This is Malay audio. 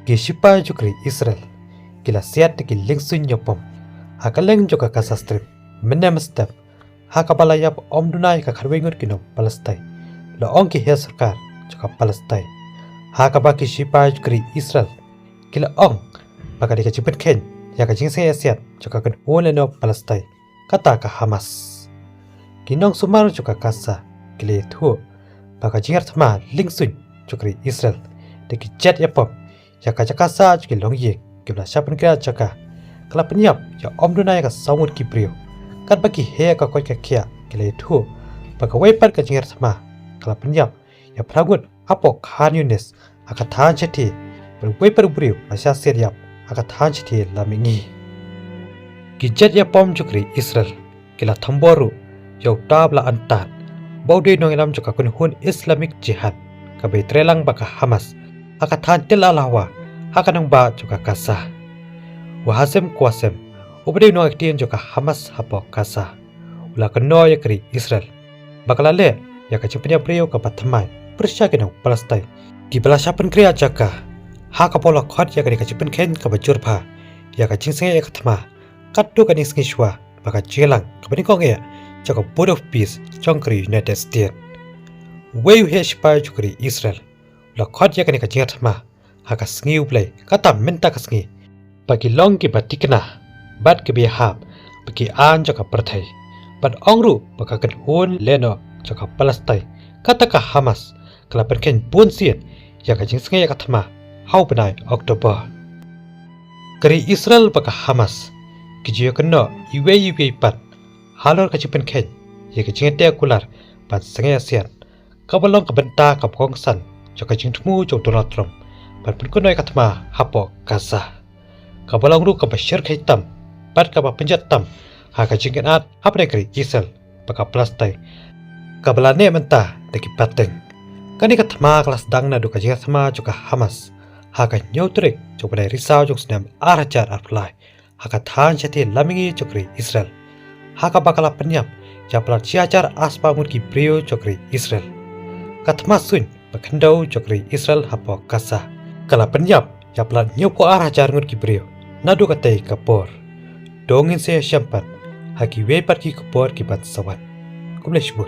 Gishipa jukri Israel kila siat ki lingsun nyopom hakaleng joka kasastrip menem step hakabalayap om dunai ka kharwengur kinom Palestine lo ong ki he sarkar joka Palestine hakabaki shipa jukri Israel kila ong bakadi ka chipet ken ya ka jingse asiat joka kan holeno Palestine kata ka Hamas kinong sumar joka kasa kile thu baka jingar thma lingsun jukri Israel deki jet yapom ya ka jakasa ki longye kibla shapan kya jaka kala penyap ya om dunai ka saumur ki brio kan baki he ka koi ka kya kile thu baka wepat ka jingar thma kala penyap ya pragut apo khan yunes aka than cheti ber wepat brio asya seriap aka than cheti lamingi ki jet ya pom jukri Israel kila thamboru yo tabla antan baude nongilam jaka kun hun Islamic Jihad ka betrelang baka Hamas aka than tel alawa hakanang ba juga kasa wahasem kuasem ubade no aktien juga Hamas hapo kasa ula keno yakri Israel bakalale ya ka chipnya brio ka pathamai persya kenang Palestine ki belashapan kriya jaka hakapola khot ya ka chipen ken ka bajur pha ya ka chingseng ya kathma kattu ka nisngi shwa baka jelang ka bani kong ya jaka board of peace chongkri United States wei he shpa jukri Israel la khot ya ka jingathma haka sngi uplay kata minta ka sngi bagi long ki batikna bat ke bihab bagi an jaka perthai bat ongru baka kan hon leno jaka Palestine kata ka Hamas kala perken bun sian ya ka jingsnge ya kathma hau benai Oktober kari Israel baka Hamas ki jiyo kno iwe pat halor ka chipen ken ya ka jingte kular bat snge asian kabalong ka benta ka kongsan jaka jingtmu jok Donald Trump ban punkunoi katma hapo Gaza kabalang ru ka bashir khaitam bat ka penjatam haka jingenat hapne kri Israel baka Palestine kabalane menta deki pateng kani katma kelas dangna duka jingatma juga Hamas haka nyotrik jokbane risau jok snam arajar arfly haka than chati lamingi jokri Israel haka bakala penyap japlar ciacar aspa murki brio jokri Israel katma sun bakandau jokri Israel hapo Gaza kala penyap ya pelan nyoko arah jarngur ki brio nadu katai kapor dongin se syampat haki wepat ki kapor ki bat sawan kumle shbun